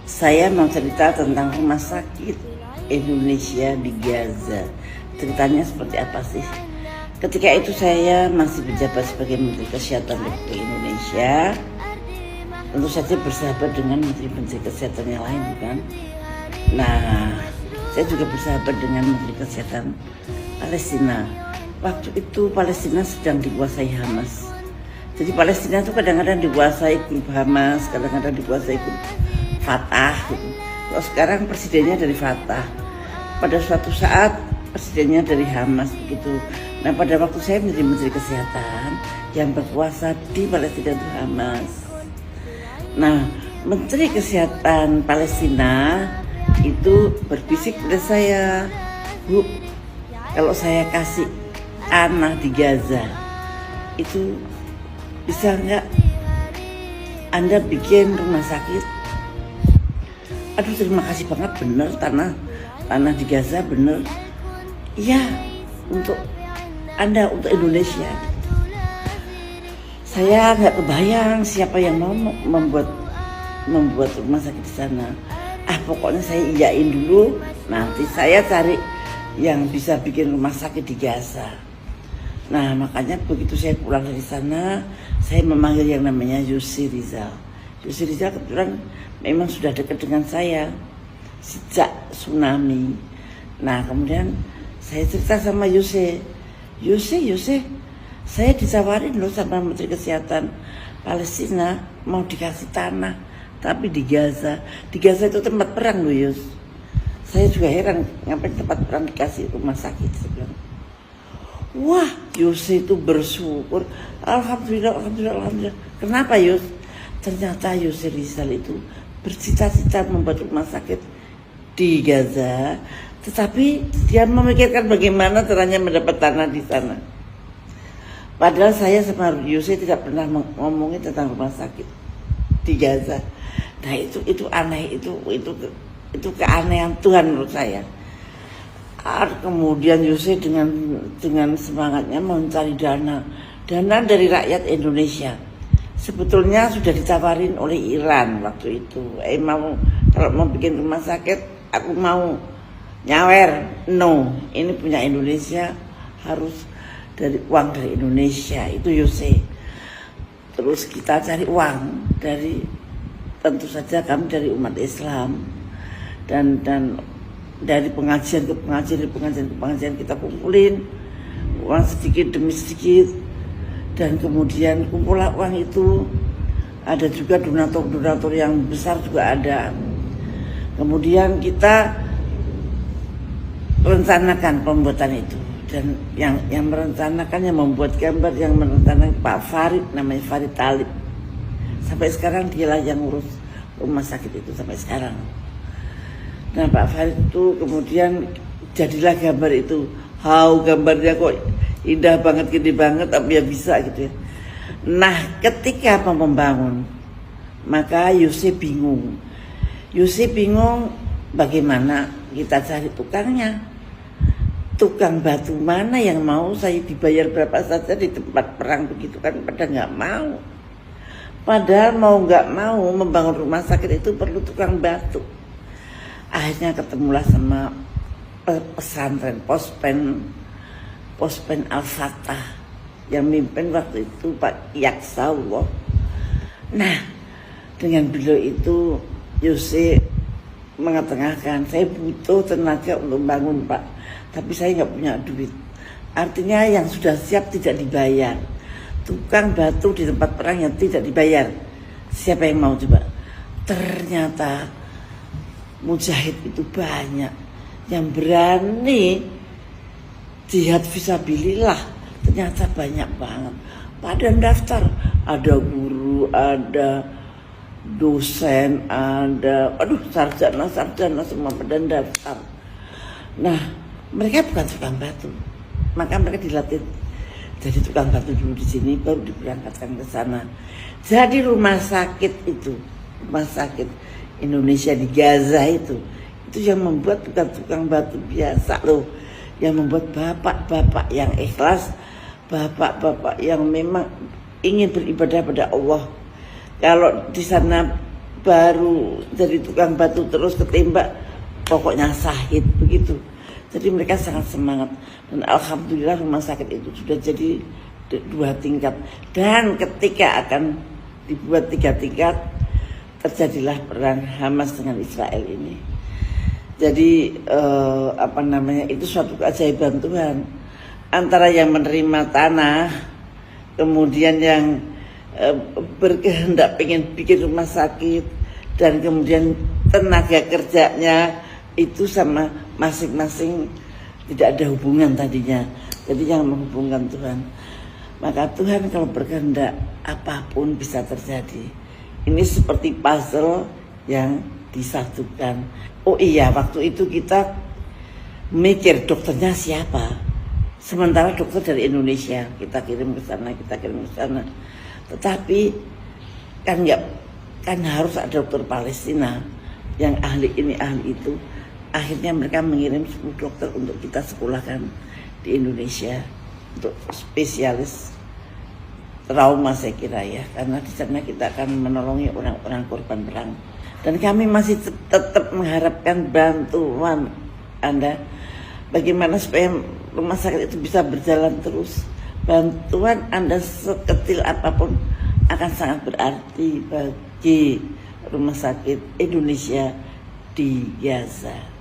Saya mau cerita tentang rumah sakit Indonesia di Gaza. Ceritanya seperti apa sih? Ketika itu saya masih menjabat sebagai Menteri Kesehatan Republik Indonesia. Tentu saja bersahabat dengan Menteri-Menteri Kesehatan yang lain, bukan? Nah, saya juga bersahabat dengan Menteri Kesehatan Palestina. Waktu itu Palestina sedang dikuasai Hamas. Jadi Palestina itu kadang-kadang dikuasai grup Hamas, kadang-kadang dikuasai grup Fatah gitu. Kalau sekarang presidennya dari Fatah, pada suatu saat presidennya dari Hamas gitu. Nah, pada waktu saya menjadi Menteri Kesehatan, yang berkuasa di Palestina itu Hamas. Nah, Menteri Kesehatan Palestina itu berbisik pada saya, Bu, kalau saya kasih anak di Gaza itu bisa nggak Anda bikin rumah sakit? Aduh, terima kasih banget, bener tanah di Gaza, bener. Iya, untuk Anda, untuk Indonesia. Saya nggak kebayang siapa yang mau membuat rumah sakit di sana. Pokoknya saya iyain dulu, nanti saya cari yang bisa bikin rumah sakit di Gaza. Nah, makanya begitu saya pulang dari sana, saya memanggil yang namanya Yusri Rizal. Yusri Rizal kebetulan memang sudah dekat dengan saya sejak tsunami. Nah, kemudian saya cerita sama Yusri, saya ditawarin loh sama Menteri Kesehatan Palestina mau dikasih tanah, tapi di Gaza. Di Gaza itu tempat perang loh, Yus. Saya juga heran, ngapain tempat perang dikasih rumah sakit, saya bilang. Wah, Yus itu bersyukur. Alhamdulillah. Kenapa, Yus? Ternyata Yus Rizal itu bercita-cita membuat rumah sakit di Gaza, tetapi dia memikirkan bagaimana caranya mendapat tanah di sana. Padahal saya sama Yus tidak pernah ngomongin tentang rumah sakit di Gaza. Nah, itu aneh, itu keanehan Tuhan menurut saya. Kemudian Yusuf dengan semangatnya mencari dana dari rakyat Indonesia. Sebetulnya sudah ditawarin oleh Iran waktu itu. Kalau mau bikin rumah sakit, aku mau nyawer. No, ini punya Indonesia, harus dari uang dari Indonesia. Itu Yusuf. Terus kita cari uang tentu saja kami dari umat Islam dan dari pengajian ke pengajian kita kumpulin uang sedikit demi sedikit, dan kemudian kumpullah uang itu. Ada juga donatur yang besar juga ada. Kemudian kita rencanakan pembuatan itu, dan yang merencanakan, yang membuat gambar, yang merencanakan Pak Farid, namanya Farid Talib. Sampai sekarang dialah yang ngurus rumah sakit itu sampai sekarang. Nah, Pak Farid itu kemudian jadilah gambar itu. Gambarnya kok indah banget, gede banget, tapi ya bisa gitu ya. Nah, ketika membangun, maka Yusuf bingung bagaimana kita cari tukangnya. Tukang batu mana yang mau saya dibayar berapa saja di tempat perang begitu kan, pada nggak mau. Padahal mau nggak mau membangun rumah sakit itu perlu tukang batu. Akhirnya ketemulah sama pesantren Pospen Al-Fatah yang mimpin waktu itu Pak Yaksaullah. Nah, dengan beliau itu Yusuf mengetengahkan, saya butuh tenaga untuk bangun, Pak, tapi saya nggak punya duit. Artinya yang sudah siap tidak dibayar. Tukang batu di tempat perang yang tidak dibayar, siapa yang mau coba? Ternyata mujahid itu banyak yang berani jihad fisabilillah, ternyata banyak banget. Pada daftar, ada guru, ada dosen, ada sarjana semua pada daftar. Nah, mereka bukan tukang batu, maka mereka dilatih jadi tukang batu dulu di sini, baru diberangkatkan ke sana. Jadi rumah sakit Indonesia di Gaza itu yang membuat bukan tukang batu biasa loh, yang membuat bapak-bapak yang ikhlas, bapak-bapak yang memang ingin beribadah pada Allah. Kalau di sana baru jadi tukang batu terus ketembak, pokoknya sahid begitu. Jadi mereka sangat semangat, dan alhamdulillah rumah sakit itu sudah jadi 2 tingkat, dan ketika akan dibuat 3 tingkat terjadilah perang Hamas dengan Israel ini. Jadi itu suatu keajaiban Tuhan, antara yang menerima tanah, kemudian yang berkehendak pengen bikin rumah sakit, dan kemudian tenaga kerjanya itu sama masing-masing tidak ada hubungan tadinya. Jadi yang menghubungkan Tuhan. Maka Tuhan kalau berkehendak apapun bisa terjadi. Ini seperti puzzle yang disatukan. Oh iya, waktu itu kita mikir dokternya siapa. Sementara dokter dari Indonesia kita kirim ke sana, Tetapi kan harus ada dokter Palestina yang ahli ini ahli itu. Akhirnya mereka mengirim 10 dokter untuk kita sekolahkan di Indonesia untuk spesialis trauma, saya kira ya, karena di sana kita akan menolongi orang-orang korban perang. Dan kami masih tetap mengharapkan bantuan Anda, bagaimana supaya rumah sakit itu bisa berjalan terus. Bantuan Anda sekecil apapun akan sangat berarti bagi rumah sakit Indonesia di Gaza.